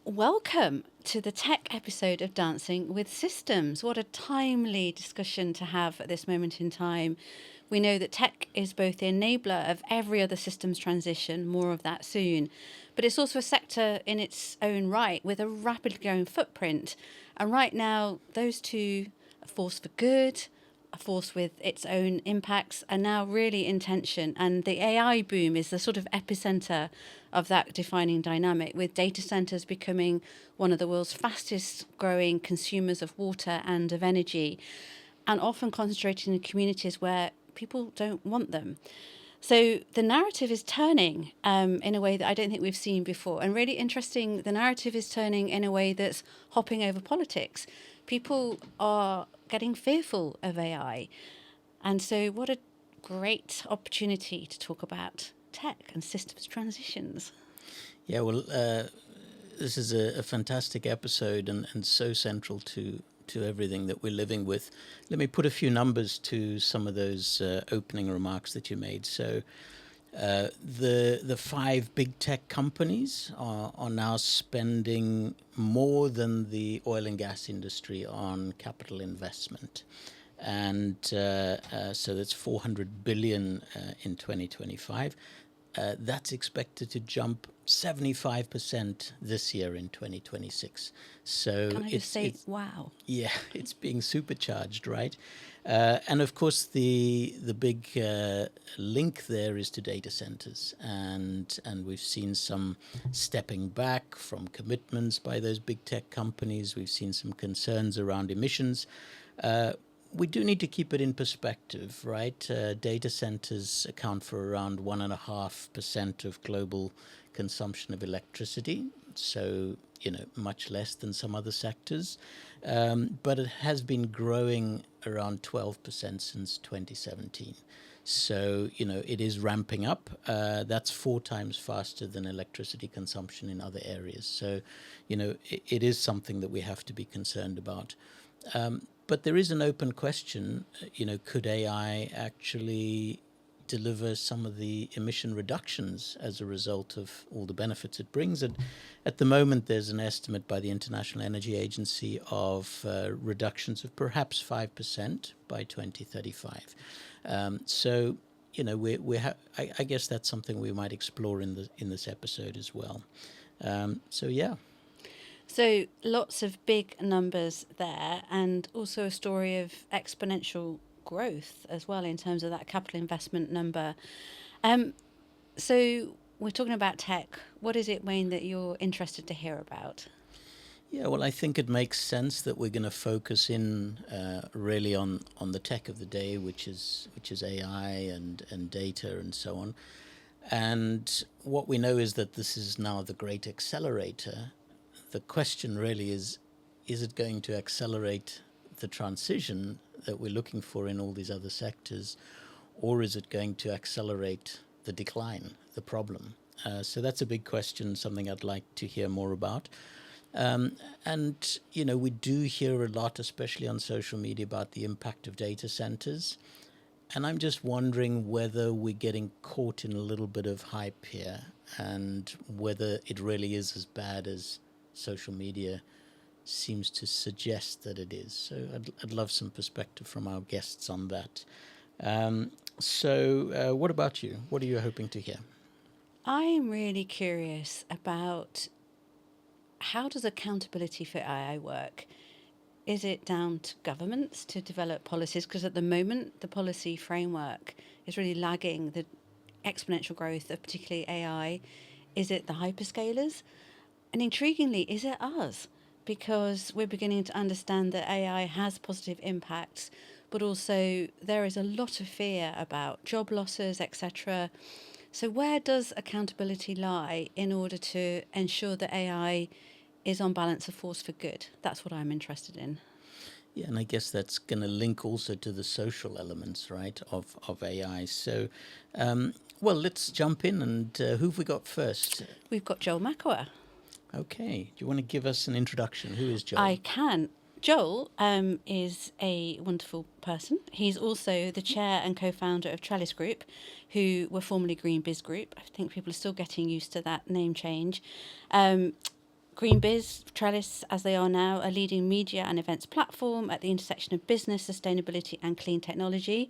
Welcome to the tech episode of Dancing with Systems. What a timely discussion to have at this moment in time. We know that tech is both the enabler of every other systems transition, more of that soon, but it's also a sector in its own right with a rapidly growing footprint. And right now, those two, a force for good, a force with its own impacts, are now really in tension. And the AI boom is the sort of epicenter of that defining dynamic, with data centers becoming one of the world's fastest growing consumers of water and of energy, and often concentrating in communities where people don't want them. So the narrative is turning in a way that I don't think we've seen before. And really interesting, the narrative is turning in a way that's hopping over politics. People are getting fearful of AI. And so what a great opportunity to talk about tech and systems transitions. Yeah, well, this is a fantastic episode and so central to everything that we're living with. Let me put a few numbers to some of those opening remarks that you made. So the five big tech companies are now spending more than the oil and gas industry on capital investment. And so that's 400 billion in 2025. That's expected to jump 75% this year in 2026. So Can I just say, wow? Yeah, it's being supercharged, right? And of course, the big link there is to data centers, and we've seen some stepping back from commitments by those big tech companies. We've seen some concerns around emissions. We do need to keep it in perspective, right? Data centers account for around 1.5% of global consumption of electricity, so much less than some other sectors. But it has been growing around 12% since 2017. So, it is ramping up. That's 4 times faster than electricity consumption in other areas. So, it is something that we have to be concerned about. But there is an open question, could AI actually deliver some of the emission reductions as a result of all the benefits it brings? And at the moment, there's an estimate by the International Energy Agency of reductions of perhaps 5% by 2035. So, I guess that's something we might explore in this episode as well. Yeah. So lots of big numbers there, and also a story of exponential growth as well in terms of that capital investment number. So we're talking about tech. What is it, Wayne, that you're interested to hear about? Yeah, well, I think it makes sense that we're going to focus in really on the tech of the day, which is AI and data and so on. And what we know is that this is now the great accelerator. The question really is it going to accelerate the transition that we're looking for in all these other sectors, or is it going to accelerate the decline, the problem? So that's a big question, something I'd like to hear more about. And, we do hear a lot, especially on social media, about the impact of data centers. And I'm just wondering whether we're getting caught in a little bit of hype here, and whether it really is as bad as social media seems to suggest that it is. So I'd love some perspective from our guests on that. So what about you? What are you hoping to hear? I'm really curious about how does accountability for AI work? Is it down to governments to develop policies? Because at the moment, the policy framework is really lagging the exponential growth of particularly AI. Is it the hyperscalers? And intriguingly, is it us? Because we're beginning to understand that AI has positive impacts, but also there is a lot of fear about job losses, etc. So where does accountability lie in order to ensure that AI is on balance a force for good? That's what I'm interested in. Yeah, and I guess that's going to link also to the social elements, right, of AI. So, well, let's jump in. And who have we got first? We've got Joel Makower. Okay. Do you want to give us an introduction? Who is Joel? I can. Joel is a wonderful person. He's also the chair and co-founder of Trellis Group, who were formerly GreenBiz Group. I think people are still getting used to that name change. GreenBiz, Trellis, as they are now, a leading media and events platform at the intersection of business, sustainability and clean technology.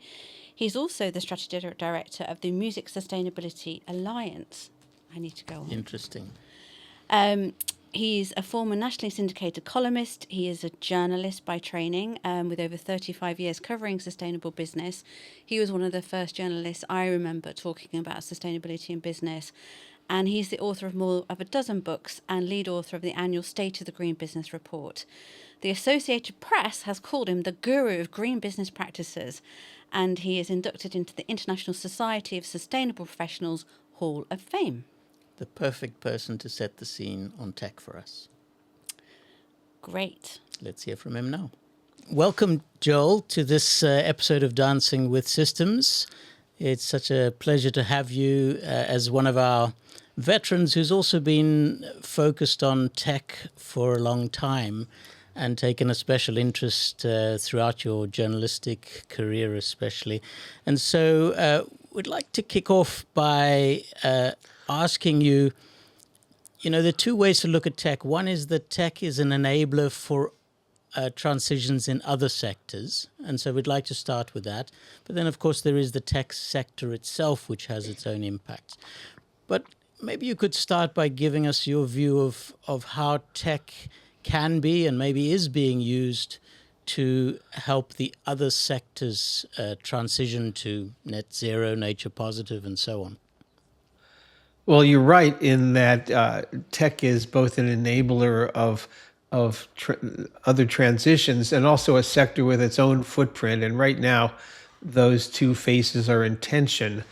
He's also the strategy director of the Music Sustainability Alliance. I need to go on. Interesting. He's a former nationally syndicated columnist. He is a journalist by training, with over 35 years covering sustainable business. He was one of the first journalists I remember talking about sustainability in business. And he's the author of more of a dozen books and lead author of the annual State of the Green Business Report. The Associated Press has called him the guru of green business practices, and he is inducted into the International Society of Sustainable Professionals Hall of Fame. The perfect person to set the scene on tech for us. Great. Let's hear from him now. Welcome, Joel, to this episode of Dancing with Systems. It's such a pleasure to have you as one of our veterans who's also been focused on tech for a long time and taken a special interest throughout your journalistic career especially. And so we'd like to kick off by asking you, there are two ways to look at tech. One is that tech is an enabler for transitions in other sectors. And so we'd like to start with that. But then, of course, there is the tech sector itself, which has its own impacts. But maybe you could start by giving us your view of how tech can be and maybe is being used to help the other sectors transition to net zero, nature positive, and so on. Well, you're right in that tech is both an enabler of other transitions and also a sector with its own footprint. And right now, those two faces are in tension.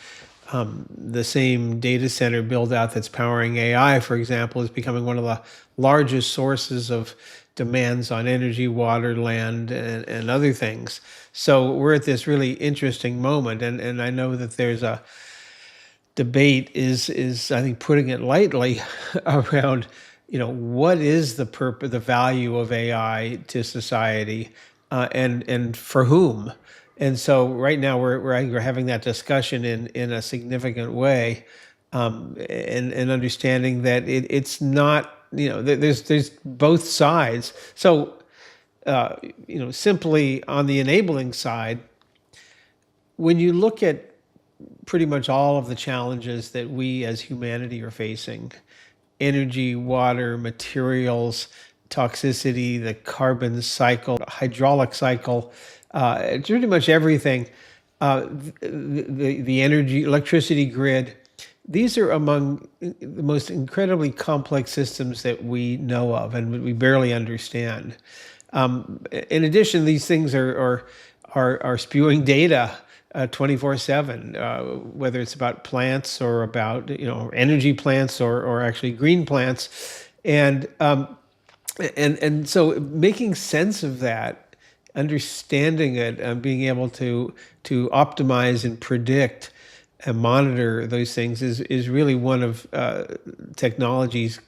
The same data center build out that's powering AI, for example, is becoming one of the largest sources of demands on energy, water, land, and other things. So we're at this really interesting moment. And I know that there's a debate is I think putting it lightly around, what is the purpose, the value of AI to society, and for whom? And so right now we're having that discussion in a significant way, and understanding that it's not, there's both sides. So simply on the enabling side, when you look at pretty much all of the challenges that we as humanity are facing, energy, water, materials, toxicity, the carbon cycle, hydraulic cycle, pretty much everything, the energy, electricity grid, these are among the most incredibly complex systems that we know of and we barely understand. In addition, these things are spewing data 24/7, whether it's about plants or about energy plants or actually green plants, and so making sense of that, understanding it, and being able to optimize and predict and monitor those things is really one of technology's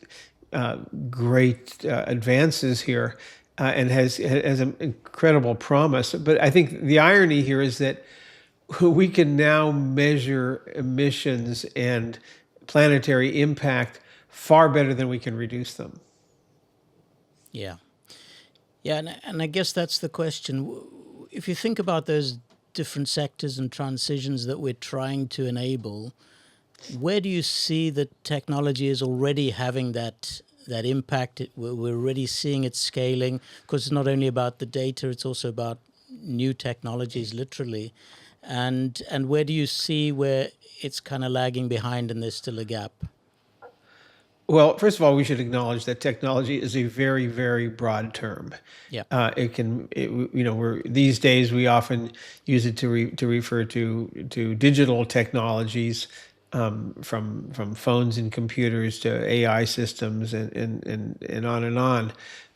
great advances here, and has an incredible promise. But I think the irony here is that we can now measure emissions and planetary impact far better than we can reduce them. Yeah. And I guess that's the question. If you think about those different sectors and transitions that we're trying to enable, where do you see that technology is already having that impact? We're already seeing it scaling, because it's not only about the data, it's also about new technologies, literally. And where do you see where it's kind of lagging behind and there's still a gap? Well, first of all, we should acknowledge that technology is a very, very broad term. Yeah. These days we often use it to refer to digital technologies, from phones and computers to AI systems and on and on.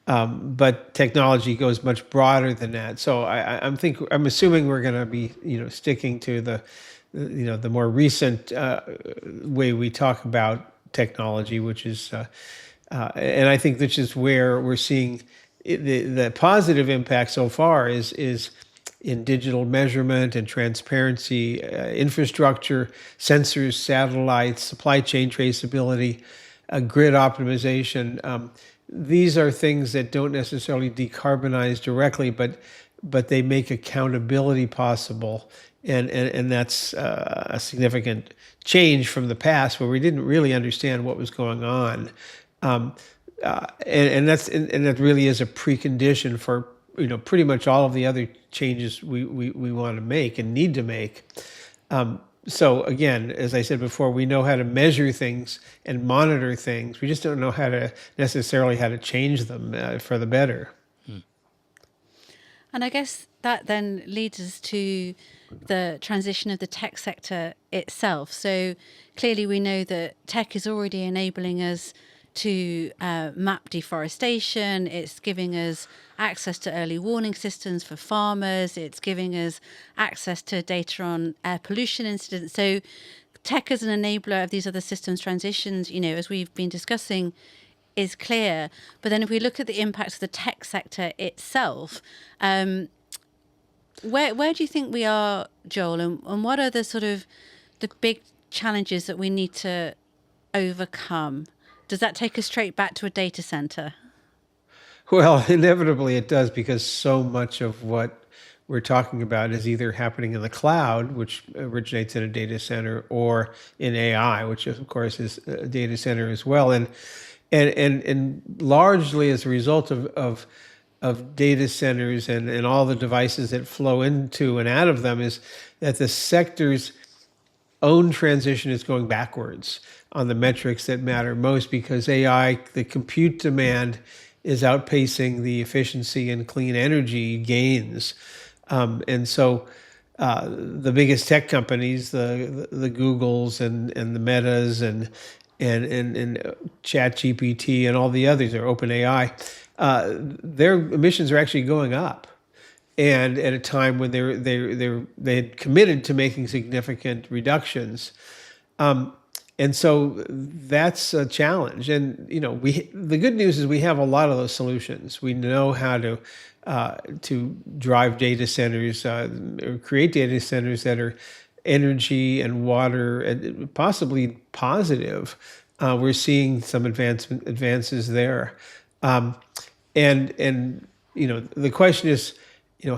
But technology goes much broader than that. So I'm assuming we're going to be sticking to the more recent way we talk about technology, which is and I think this is where we're seeing the positive impact so far is in digital measurement and transparency, infrastructure, sensors, satellites, supply chain traceability, grid optimization. These are things that don't necessarily decarbonize directly, but they make accountability possible, and that's a significant change from the past where we didn't really understand what was going on. And that really is a precondition for pretty much all of the other changes we want to make and need to make. So again, as I said before, we know how to measure things and monitor things. We just don't know how to change them for the better. And I guess that then leads us to the transition of the tech sector itself. So clearly we know that tech is already enabling us to map deforestation. It's giving us access to early warning systems for farmers. It's giving us access to data on air pollution incidents. So tech as an enabler of these other systems transitions, as we've been discussing, is clear. But then if we look at the impact of the tech sector itself, where do you think we are, Joel? And what are the sort of the big challenges that we need to overcome? Does that take us straight back to a data center? Well, inevitably it does, because so much of what we're talking about is either happening in the cloud, which originates in a data center, or in AI, which of course is a data center as well. And largely as a result of data centers and all the devices that flow into and out of them, is that the sector's own transition is going backwards on the metrics that matter most, because AI, the compute demand, is outpacing the efficiency and clean energy gains. And so the biggest tech companies, the Googles and the Metas and ChatGPT and all the others, or OpenAI, their emissions are actually going up, and at a time when they had committed to making significant reductions. And so that's a challenge. And the good news is we have a lot of those solutions. We know how to drive data centers, or create data centers that are energy and water and possibly positive. We're seeing some advances there. And the question is,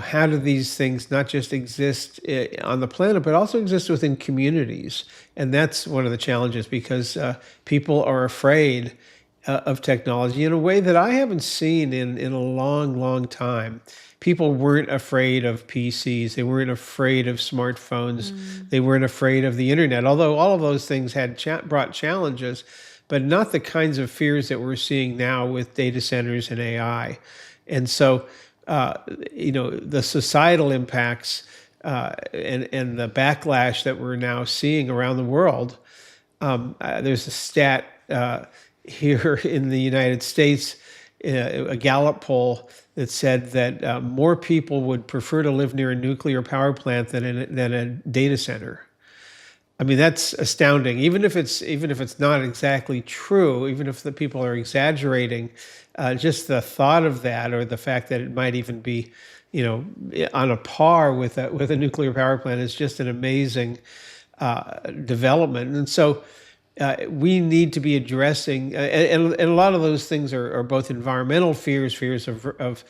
how do these things not just exist on the planet, but also exist within communities? And that's one of the challenges, because people are afraid of technology in a way that I haven't seen in a long, long time. People weren't afraid of PCs. They weren't afraid of smartphones. They weren't afraid of the internet, although all of those things had brought challenges, but not the kinds of fears that we're seeing now with data centers and AI. And so, the societal impacts and the backlash that we're now seeing around the world. There's a stat here in the United States, a Gallup poll that said that more people would prefer to live near a nuclear power plant than a data center. I mean, that's astounding. Even if it's not exactly true, even if the people are exaggerating, just the thought of that, or the fact that it might even be, on a par with a nuclear power plant, is just an amazing development. And so we need to be addressing, and a lot of those things are both environmental fears of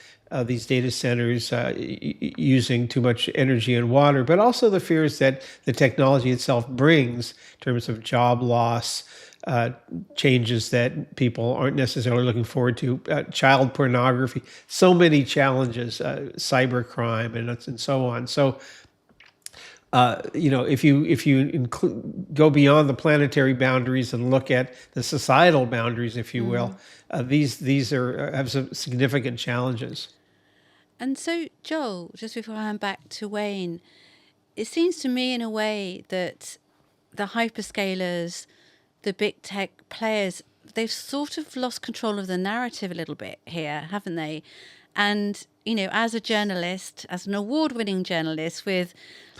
these data centers using too much energy and water, but also the fears that the technology itself brings in terms of job loss, changes that people aren't necessarily looking forward to, child pornography, so many challenges, cybercrime, and so on. So, if you go beyond the planetary boundaries and look at the societal boundaries, if you will, these have some significant challenges. And so, Joel, just before I hand back to Wayne, it seems to me in a way that the hyperscalers, the big tech players, they've sort of lost control of the narrative a little bit here, haven't they? And, as a journalist, as an award-winning journalist with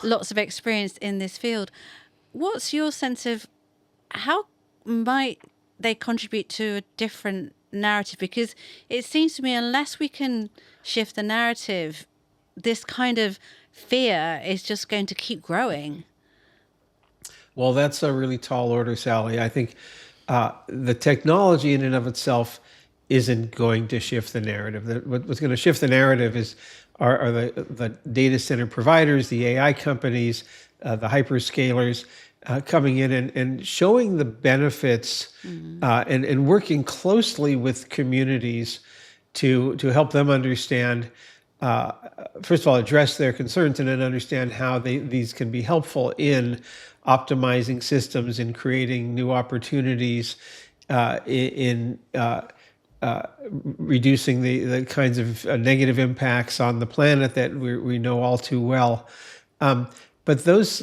lots of experience in this field, what's your sense of how might they contribute to a different narrative? Because it seems to me, unless we can shift the narrative, this kind of fear is just going to keep growing. Well, that's a really tall order, Sally. I think the technology in and of itself isn't going to shift the narrative. What's going to shift the narrative are the data center providers, the AI companies, the hyperscalers coming in and showing the benefits and working closely with communities to help them understand, first of all, address their concerns and then understand how these can be helpful in optimizing systems and creating new opportunities in reducing the kinds of negative impacts on the planet that we know all too well. But those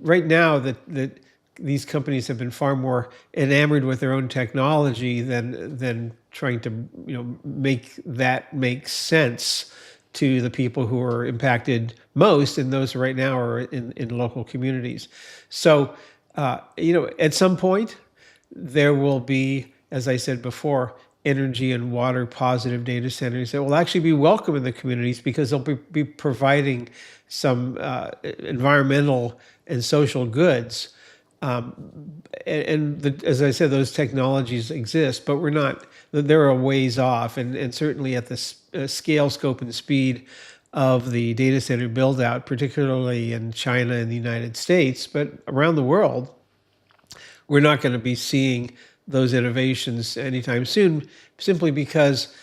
right now that these companies have been far more enamored with their own technology than trying to make that make sense to the people who are impacted most, and those right now are in local communities. So, at some point, there will be, as I said before, energy and water positive data centers that will actually be welcome in the communities because they'll be providing some environmental and social goods. As I said, those technologies exist, but they're a ways off. And certainly at the scale, scope, and speed of the data center build out, particularly in China and the United States, but around the world, we're not going to be seeing those innovations anytime soon, simply because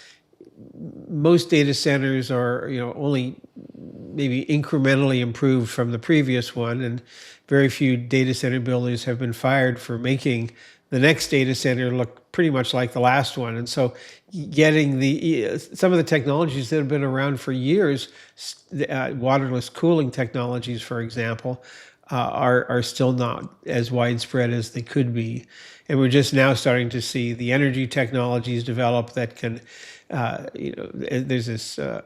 most data centers are, only maybe incrementally improved from the previous one, and very few data center builders have been fired for making the next data center look pretty much like the last one. And so getting some of the technologies that have been around for years, waterless cooling technologies, for example, are still not as widespread as they could be. And we're just now starting to see the energy technologies develop that can, there's this a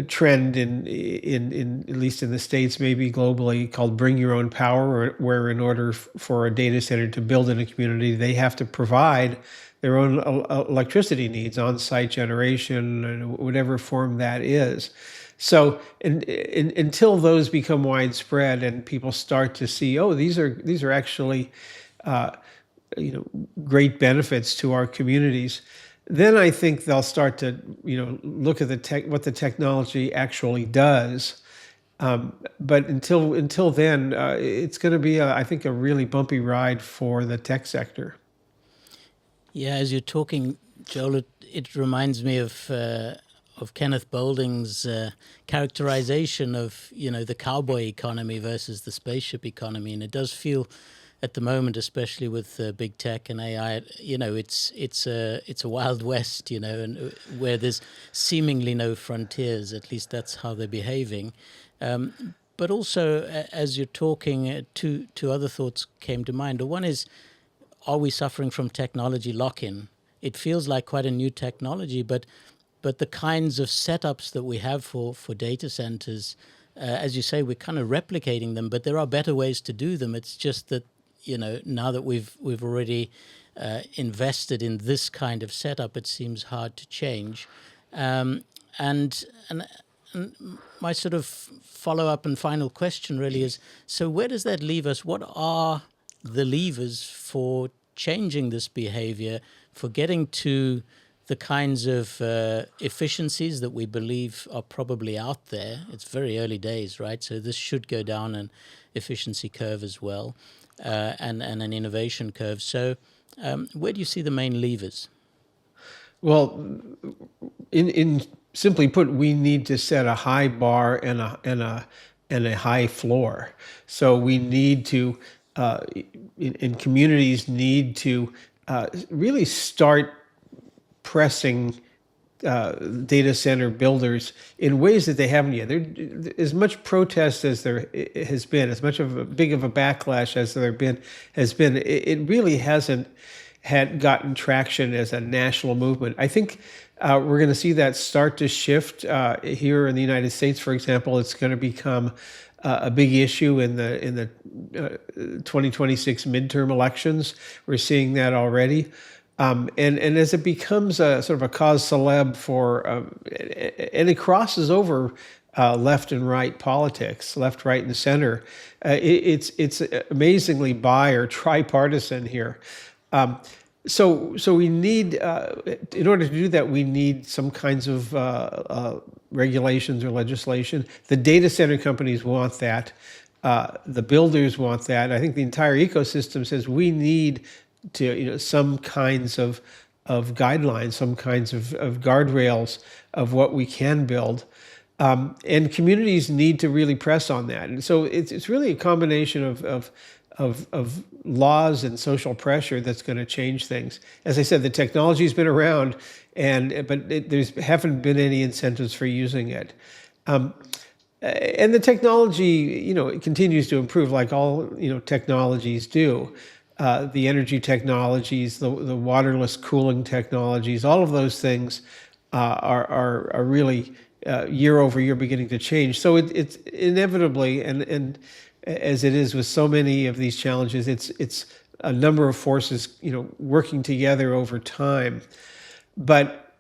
trend in at least in the States, maybe globally, called bring your own power, where in order for a data center to build in a community, they have to provide their own electricity needs, on-site generation, in whatever form that is. So until those become widespread and people start to see, oh, these are actually great benefits to our communities, then I think they'll start to look at what the technology actually does. But until then, it's going to be I think a really bumpy ride for the tech sector. Yeah, as you're talking, Joel, it reminds me of Kenneth Boulding's characterization of the cowboy economy versus the spaceship economy, and it does feel, at the moment, especially with big tech and AI, it's a wild west, and where there's seemingly no frontiers. At least that's how they're behaving. But also, as you're talking, two other thoughts came to mind. One is, are we suffering from technology lock-in? It feels like quite a new technology, but the kinds of setups that we have for data centers, as you say, we're kind of replicating them, but there are better ways to do them. It's just that, now that we've already invested in this kind of setup, it seems hard to change. And my sort of follow-up and final question really is, so where does that leave us? What are the levers for changing this behavior, for getting to the kinds of efficiencies that we believe are probably out there? It's very early days, right? So this should go down an efficiency curve as well, and an innovation curve. So where do you see the main levers? Well, in simply put, we need to set a high bar and a high floor. So we need to, in communities, need to really start pressing data center builders in ways that they haven't yet. There, as much protest as there has been, as much of a big of a backlash as there has been, it really hasn't had gotten traction as a national movement. I think we're going to see that start to shift here in the United States. For example, it's going to become a big issue in the 2026 midterm elections. We're seeing that already. And as it becomes a sort of a cause célèbre for, and it crosses over left and right politics, left, right, and center. It's amazingly bi or tripartisan here. So we need, in order to do that, we need some kinds of regulations or legislation. The data center companies want that. The builders want that. I think the entire ecosystem says we need to, some kinds of guidelines, some kinds of guardrails of what we can build. And communities need to really press on that. And so it's really a combination of laws and social pressure that's going to change things. As I said, the technology's been around, but there's haven't been any incentives for using it. And the technology, it continues to improve, like all technologies do. The energy technologies, the waterless cooling technologies, all of those things are really year over year beginning to change. So it's inevitably, and as it is with so many of these challenges, it's a number of forces working together over time. But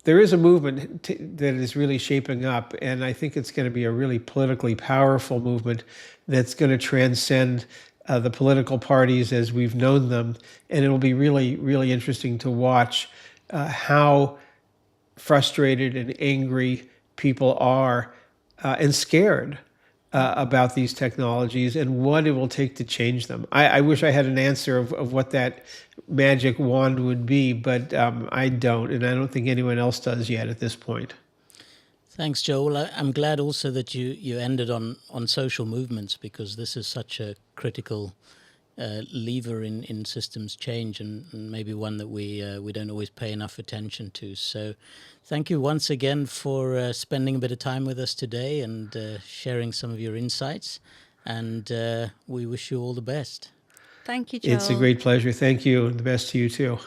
there is a movement that is really shaping up, and I think it's going to be a really politically powerful movement that's going to transcend the political parties as we've known them, and it'll be really, really interesting to watch how frustrated and angry people are and scared about these technologies and what it will take to change them. I wish I had an answer of what that magic wand would be, but I don't, and I don't think anyone else does yet at this point. Thanks, Joel. I'm glad also that you ended on social movements, because this is such a critical lever in systems change, and maybe one that we don't always pay enough attention to. So thank you once again for spending a bit of time with us today and sharing some of your insights. And we wish you all the best. Thank you, Joel. It's a great pleasure. Thank you, and the best to you too.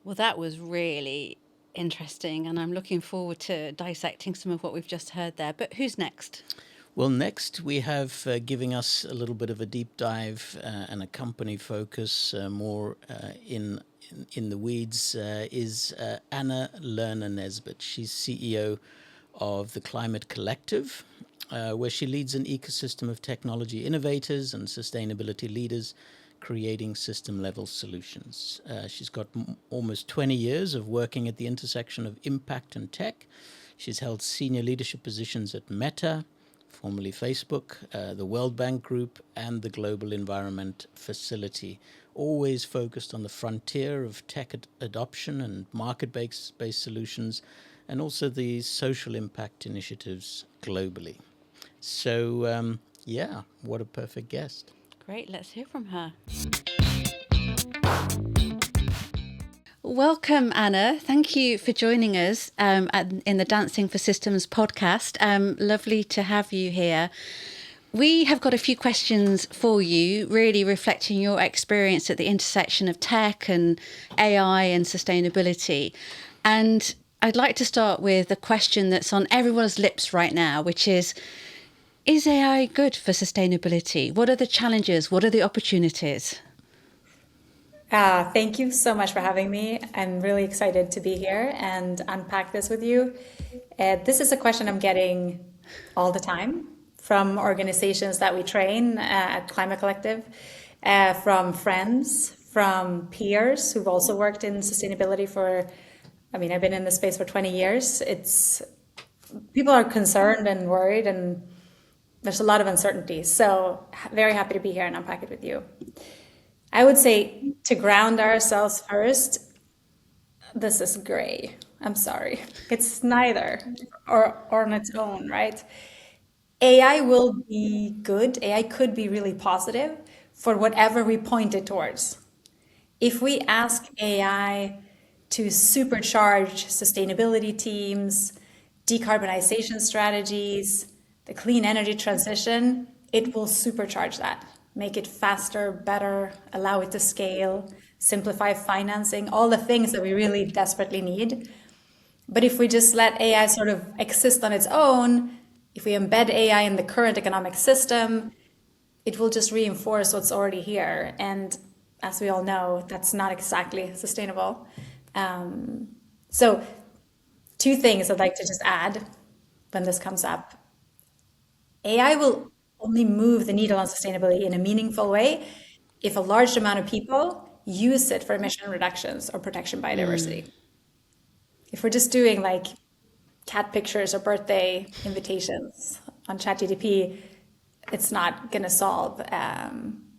Well, that was really interesting, and I'm looking forward to dissecting some of what we've just heard there. But who's next? Well, next we have giving us a little bit of a deep dive and a company focus, more in the weeds, is Anna Lerner Nesbitt. She's CEO of the Climate Collective, where she leads an ecosystem of technology innovators and sustainability leaders creating system-level solutions. She's got almost 20 years of working at the intersection of impact and tech. She's held senior leadership positions at Meta, formerly Facebook, the World Bank Group, and the Global Environment Facility, always focused on the frontier of tech adoption and market-based solutions, and also the social impact initiatives globally. So, what a perfect guest. Great, let's hear from her. Welcome, Anna. Thank you for joining us in the Dancing for Systems podcast. Lovely to have you here. We have got a few questions for you, really reflecting your experience at the intersection of tech and AI and sustainability. And I'd like to start with a question that's on everyone's lips right now, which is AI good for sustainability? What are the challenges? What are the opportunities? Thank you so much for having me. I'm really excited to be here and unpack this with you. This is a question I'm getting all the time from organizations that we train at Climate Collective, from friends, from peers who've also worked in sustainability I've been in this space for 20 years. People are concerned and worried, and there's a lot of uncertainty. So very happy to be here and unpack it with you. I would say, to ground ourselves first, this is gray. I'm sorry. It's neither or on its own, right? AI will be good. AI could be really positive for whatever we point it towards. If we ask AI to supercharge sustainability teams, decarbonization strategies, the clean energy transition, it will supercharge that. Make it faster, better, allow it to scale, simplify financing, all the things that we really desperately need. But if we just let AI sort of exist on its own, if we embed AI in the current economic system, it will just reinforce what's already here. And as we all know, that's not exactly sustainable. So two things I'd like to just add when this comes up. AI will only move the needle on sustainability in a meaningful way if a large amount of people use it for emission reductions or protection biodiversity. If we're just doing like cat pictures or birthday invitations on ChatGPT, it's not going to solve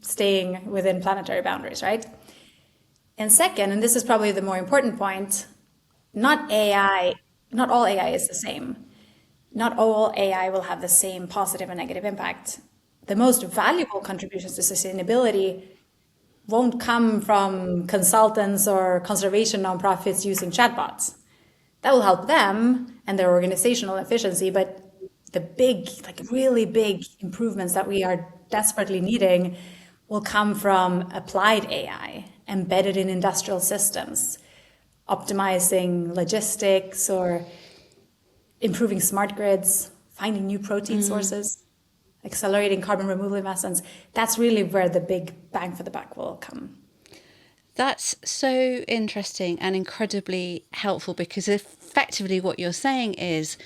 staying within planetary boundaries, right? And second, and this is probably the more important point, not all AI is the same. Not all AI will have the same positive and negative impact. The most valuable contributions to sustainability won't come from consultants or conservation nonprofits using chatbots. That will help them and their organizational efficiency, but the big, like really big improvements that we are desperately needing will come from applied AI, embedded in industrial systems, optimizing logistics or improving smart grids, finding new protein sources, accelerating carbon removal investments. That's really where the big bang for the buck will come. That's so interesting and incredibly helpful, because effectively what you're saying is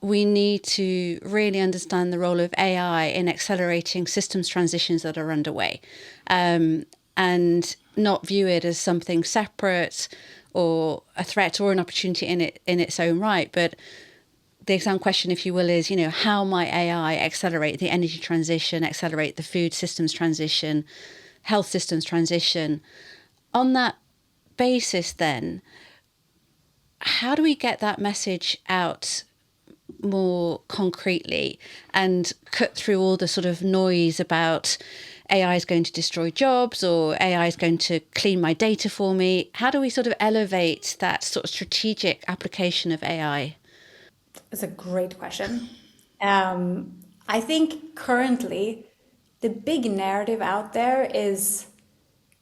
we need to really understand the role of AI in accelerating systems transitions that are underway, and not view it as something separate or a threat or an opportunity in its own right. But the exam question, if you will, is, how might AI accelerate the energy transition, accelerate the food systems transition, health systems transition? On that basis, then, how do we get that message out more concretely and cut through all the sort of noise about AI is going to destroy jobs or AI is going to clean my data for me? How do we sort of elevate that sort of strategic application of AI? It's a great question. I think currently the big narrative out there is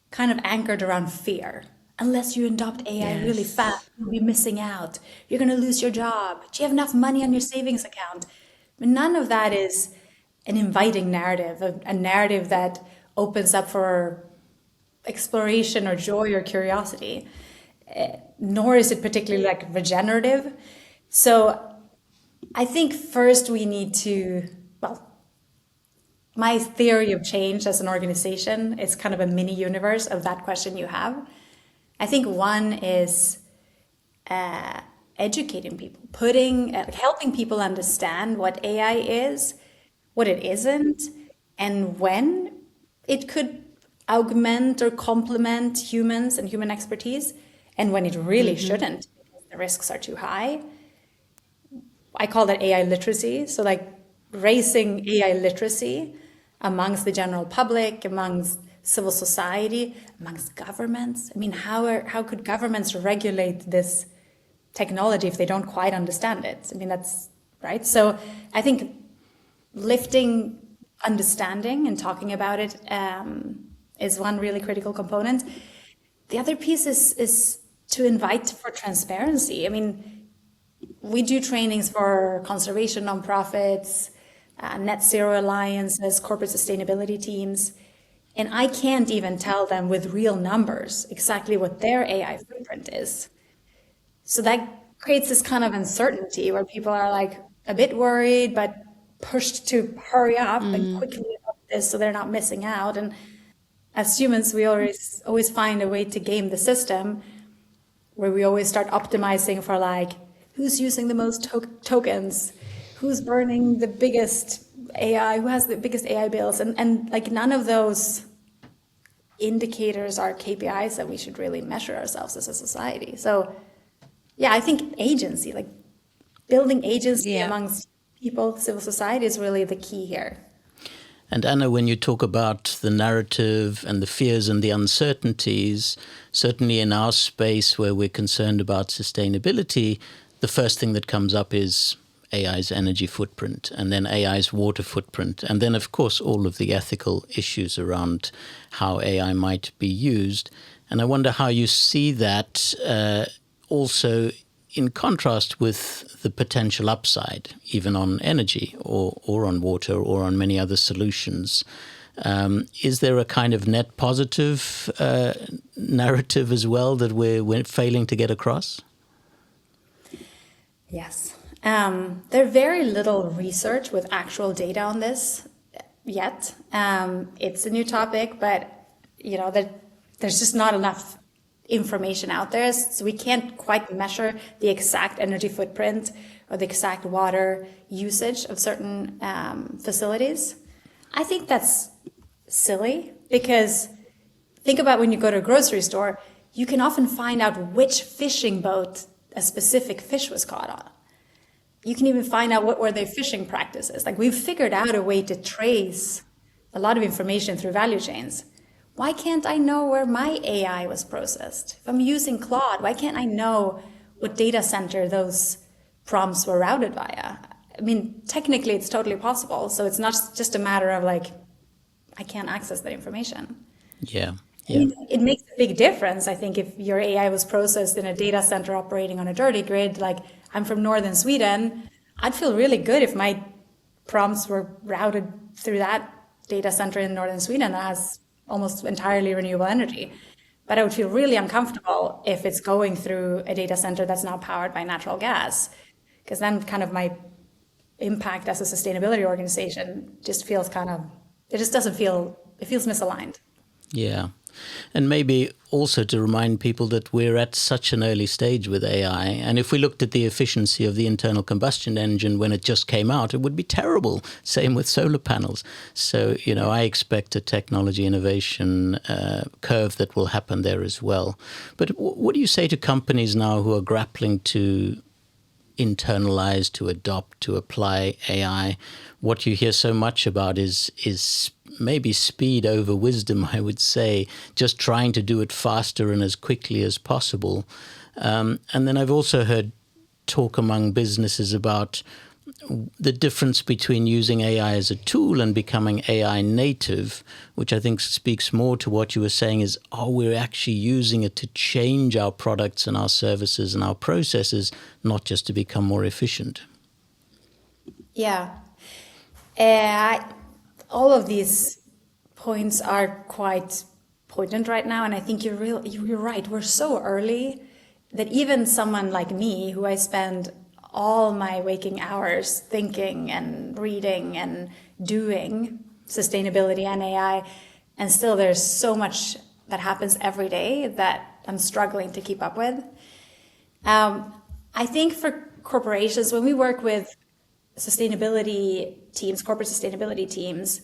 kind of anchored around fear. Unless you adopt AI really fast, you'll be missing out. You're going to lose your job. Do you have enough money on your savings account? But none of that is an inviting narrative, a narrative that opens up for exploration or joy or curiosity. Nor is it particularly like regenerative. So I think first we need to, my theory of change as an organization is kind of a mini universe of that question you have. I think one is educating people, helping people understand what AI is, what it isn't, and when it could augment or complement humans and human expertise, and when it really shouldn't, because the risks are too high. I call that AI literacy. So like raising AI literacy amongst the general public, amongst civil society, amongst governments. I mean, how could governments regulate this technology if they don't quite understand it? I mean, that's right. So I think lifting understanding and talking about it is one really critical component. The other piece is to invite for transparency. I mean, we do trainings for conservation nonprofits, net zero alliances, corporate sustainability teams, and I can't even tell them with real numbers exactly what their AI footprint is. So that creates this kind of uncertainty where people are like a bit worried, but pushed to hurry up and quickly adopt this so they're not missing out. And as humans, we always find a way to game the system where we always start optimizing for like, who's using the most tokens, who's burning the biggest AI, who has the biggest AI bills, and like none of those indicators are KPIs that we should really measure ourselves as a society. So yeah, I think agency, like building agency amongst people, civil society is really the key here. And Anna, when you talk about the narrative and the fears and the uncertainties, certainly in our space where we're concerned about sustainability, the first thing that comes up is AI's energy footprint, and then AI's water footprint, and then, of course, all of the ethical issues around how AI might be used. And I wonder how you see that also in contrast with the potential upside, even on energy or on water or on many other solutions. Is there a kind of net positive narrative as well that we're failing to get across? Yes. There's very little research with actual data on this yet. It's a new topic, but there's just not enough information out there, so we can't quite measure the exact energy footprint or the exact water usage of certain facilities. I think that's silly, because think about when you go to a grocery store, you can often find out which fishing boat a specific fish was caught on. You can even find out what were their fishing practices. Like, we've figured out a way to trace a lot of information through value chains. Why can't I know where my AI was processed? If I'm using Claude, why can't I know what data center those prompts were routed via? I mean, technically it's totally possible. So it's not just a matter of like, I can't access that information. Yeah. I mean, it makes a big difference, I think, if your AI was processed in a data center operating on a dirty grid. Like, I'm from northern Sweden, I'd feel really good if my prompts were routed through that data center in northern Sweden that has almost entirely renewable energy. But I would feel really uncomfortable if it's going through a data center that's now powered by natural gas, because then kind of my impact as a sustainability organization just feels it feels misaligned. Yeah. And maybe also to remind people that we're at such an early stage with AI. And if we looked at the efficiency of the internal combustion engine when it just came out, it would be terrible. Same with solar panels. So, I expect a technology innovation curve that will happen there as well. But what do you say to companies now who are grappling to internalize, to adopt, to apply AI? What you hear so much about is maybe speed over wisdom, I would say, just trying to do it faster and as quickly as possible. And then I've also heard talk among businesses about the difference between using AI as a tool and becoming AI native, which I think speaks more to what you were saying is, we're actually using it to change our products and our services and our processes, not just to become more efficient. Yeah. All of these points are quite poignant right now, and I think you're right. We're so early that even someone like me, who I spend all my waking hours thinking and reading and doing sustainability and AI, and still there's so much that happens every day that I'm struggling to keep up with. I think for corporations, when we work with sustainability teams, corporate sustainability teams,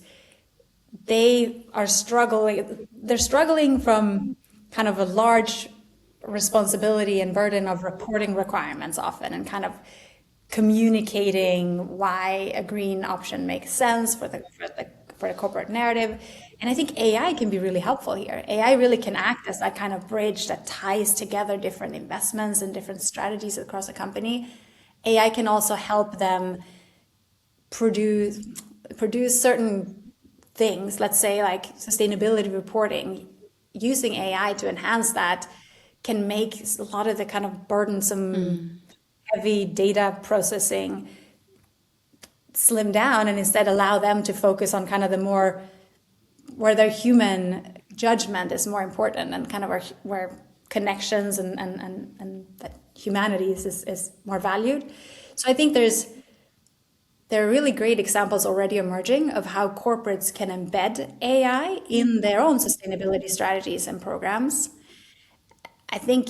they're struggling from kind of a large responsibility and burden of reporting requirements often, and kind of communicating why a green option makes sense for the corporate narrative. And I think AI can be really helpful here. AI really can act as that kind of bridge that ties together different investments and different strategies across a company. AI can also help them produce certain things, let's say like sustainability reporting. Using AI to enhance that can make a lot of the kind of burdensome, heavy data processing slim down, and instead allow them to focus on kind of the more, where their human judgment is more important, and kind of where connections and that humanity is more valued. So I think there are really great examples already emerging of how corporates can embed AI in their own sustainability strategies and programs. I think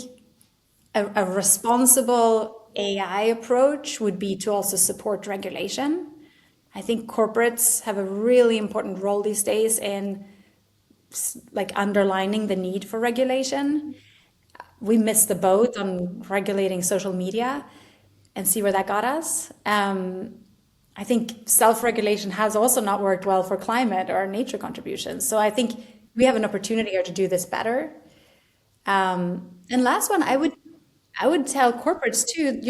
a responsible AI approach would be to also support regulation. I think corporates have a really important role these days in like underlining the need for regulation. We missed the boat on regulating social media, and see where that got us. I think self-regulation has also not worked well for climate or nature contributions. So I think we have an opportunity here to do this better. And last one, I would tell corporates too,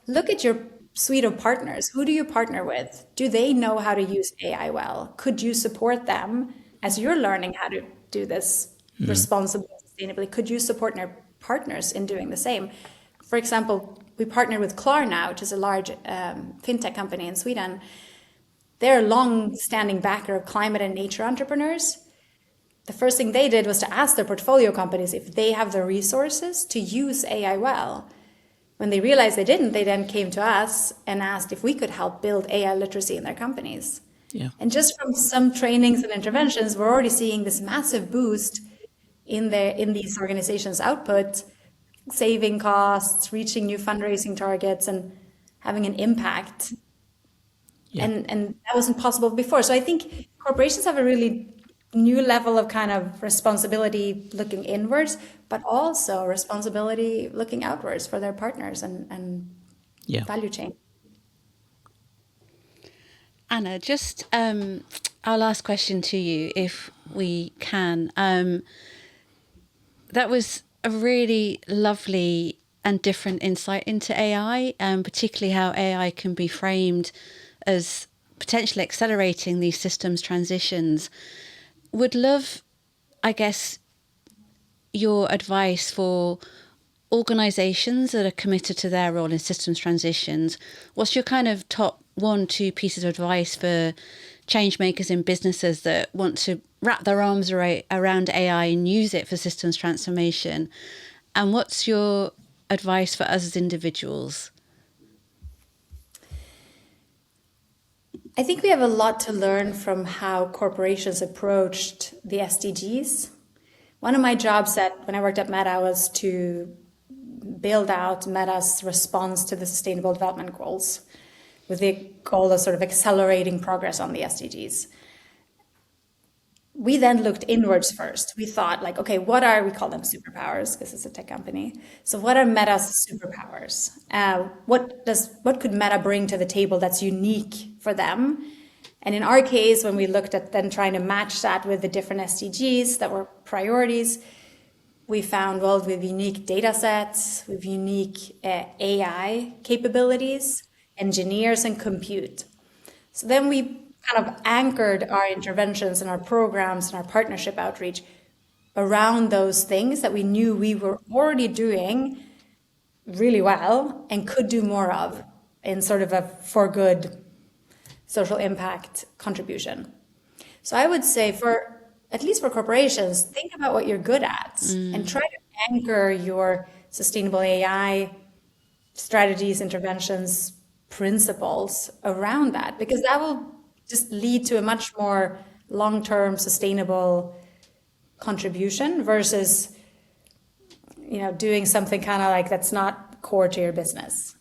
look at your suite of partners. Who do you partner with? Do they know how to use AI well? Could you support them as you're learning how to do this responsibly, sustainably? Could you support your partners in doing the same? For example, we partner with Klarna, which is a large fintech company in Sweden. they're a long-standing backer of climate and nature entrepreneurs. The first thing they did was to ask their portfolio companies if they have the resources to use AI well. When they realized they didn't, they then came to us and asked if we could help build AI literacy in their companies. Yeah. And just from some trainings and interventions, we're already seeing this massive boost in these organizations' output, saving costs, reaching new fundraising targets, and having an impact. Yeah. And that wasn't possible before. So I think corporations have a really new level of kind of responsibility looking inwards, but also responsibility looking outwards for their partners and Yeah. value chain. Anna, just our last question to you, if we can. That was a really lovely and different insight into AI, particularly how AI can be framed as potentially accelerating these systems transitions. Would love, I guess, your advice for organizations that are committed to their role in systems transitions. What's your kind of top 1-2 pieces of advice for change makers in businesses that want to wrap their arms around AI and use it for systems transformation? And what's your advice for us as individuals? I think we have a lot to learn from how corporations approached the SDGs. One of my jobs when I worked at Meta was to build out Meta's response to the Sustainable Development Goals, with the goal of sort of accelerating progress on the SDGs. We then looked inwards first. We thought like, okay, we call them superpowers because it's a tech company. So what are Meta's superpowers? What could Meta bring to the table that's unique for them? And in our case, when we looked at then trying to match that with the different SDGs that were priorities, we found, well, we have unique data sets, we have unique AI capabilities, engineers, and compute. So then we kind of anchored our interventions and our programs and our partnership outreach around those things that we knew we were already doing really well and could do more of in sort of a for good social impact contribution. So I would say at least for corporations, think about what you're good at and try to anchor your sustainable AI strategies, interventions, principles around that, because that will just lead to a much more long-term sustainable contribution versus, doing something kind of like that's not core to your business.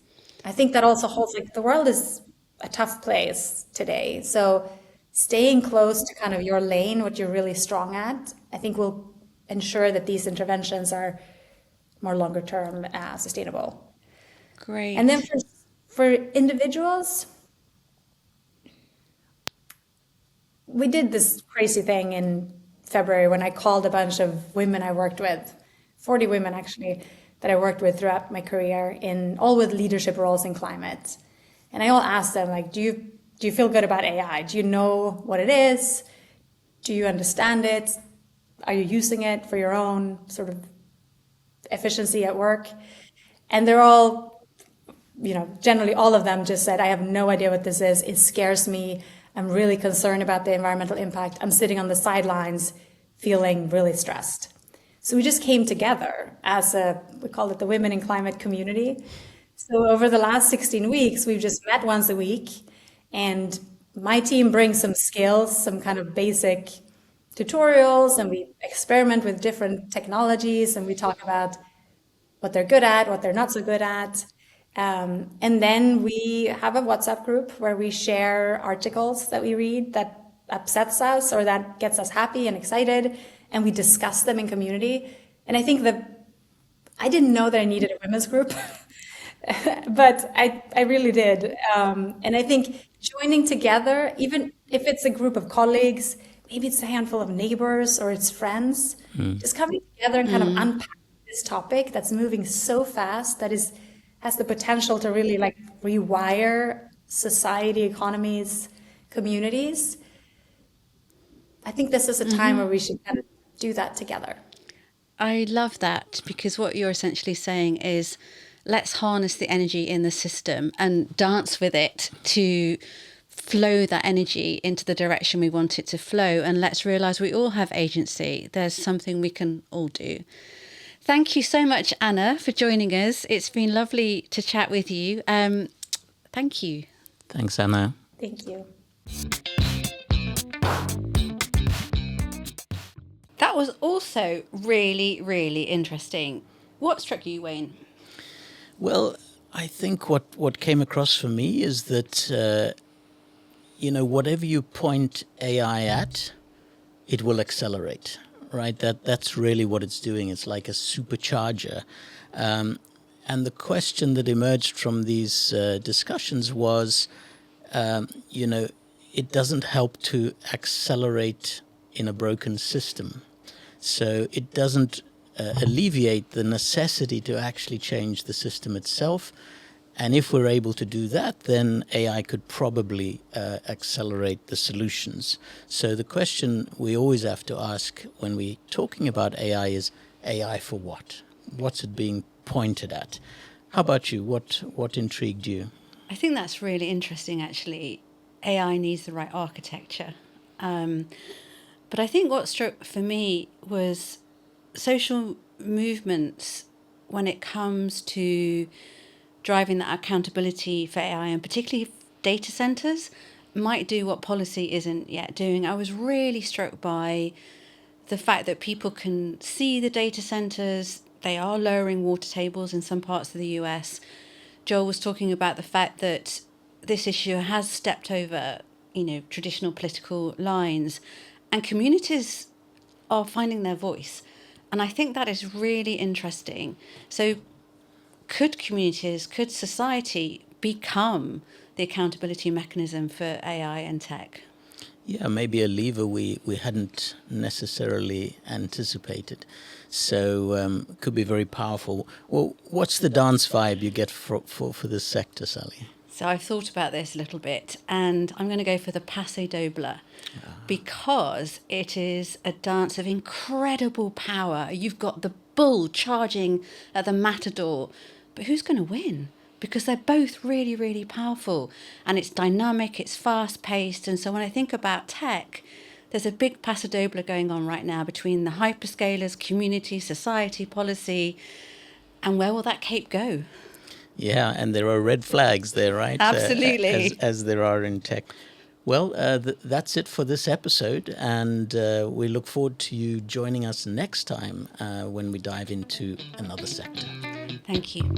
I think that also holds, like, the world is a tough place today. So staying close to kind of your lane, what you're really strong at, I think will ensure that these interventions are more longer term sustainable. Great. And then for individuals, we did this crazy thing in February when I called a bunch of women I worked with, 40 women actually, that I worked with throughout my career, all with leadership roles in climate. And I all asked them, like, do you feel good about AI? Do you know what it is? Do you understand it? Are you using it for your own sort of efficiency at work? And they're all, generally all of them just said, I have no idea what this is. It scares me. I'm really concerned about the environmental impact. I'm sitting on the sidelines feeling really stressed. So we just came together as we call it the Women in Climate community. So over the last 16 weeks, we've just met once a week, and my team brings some skills, some kind of basic tutorials, and we experiment with different technologies, and we talk about what they're good at, what they're not so good at. And then we have a WhatsApp group where we share articles that we read that upsets us or that gets us happy and excited, and we discuss them in community. And I think that I didn't know that I needed a women's group, but I really did. And I think joining together, even if it's a group of colleagues, maybe it's a handful of neighbors or it's friends, just coming together and kind of unpack this topic that's moving so fast, that has the potential to really like rewire society, economies, communities. I think this is a time where we should kind of do that together. I love that, because what you're essentially saying is, let's harness the energy in the system and dance with it to flow that energy into the direction we want it to flow, and let's realize we all have agency. There's something we can all do. Thank you so much, Anna, for joining us. It's been lovely to chat with you. Thank you. Thanks, Anna. Thank you. That was also really, really interesting. What struck you, Wayne? Well, I think what came across for me is that, whatever you point AI at, it will accelerate, right? That's really what it's doing. It's like a supercharger. And the question that emerged from these discussions was, it doesn't help to accelerate in a broken system. So it doesn't alleviate the necessity to actually change the system itself. And if we're able to do that, then AI could probably accelerate the solutions. So the question we always have to ask when we're talking about AI is, AI for what? What's it being pointed at? How about you? What intrigued you? I think that's really interesting, actually. AI needs the right architecture. But I think what struck for me was social movements when it comes to driving that accountability for AI, and particularly data centers, might do what policy isn't yet doing. I was really struck by the fact that people can see the data centers. They are lowering water tables in some parts of the US. Joel was talking about the fact that this issue has stepped over, traditional political lines, and communities are finding their voice. And I think that is really interesting. So could society become the accountability mechanism for AI and tech? Yeah, maybe a lever we hadn't necessarily anticipated. So could be very powerful. Well, what's the dance vibe you get for this sector, Sally? So I've thought about this a little bit, and I'm going to go for the Paso Doble because it is a dance of incredible power. You've got the bull charging at the matador, but who's going to win? Because they're both really, really powerful, and it's dynamic, it's fast-paced. And so when I think about tech, there's a big Paso Doble going on right now between the hyperscalers, community, society, policy, and where will that cape go? Yeah, and there are red flags there, right? Absolutely. As there are in tech. Well, that's it for this episode, and we look forward to you joining us next time when we dive into another sector. Thank you.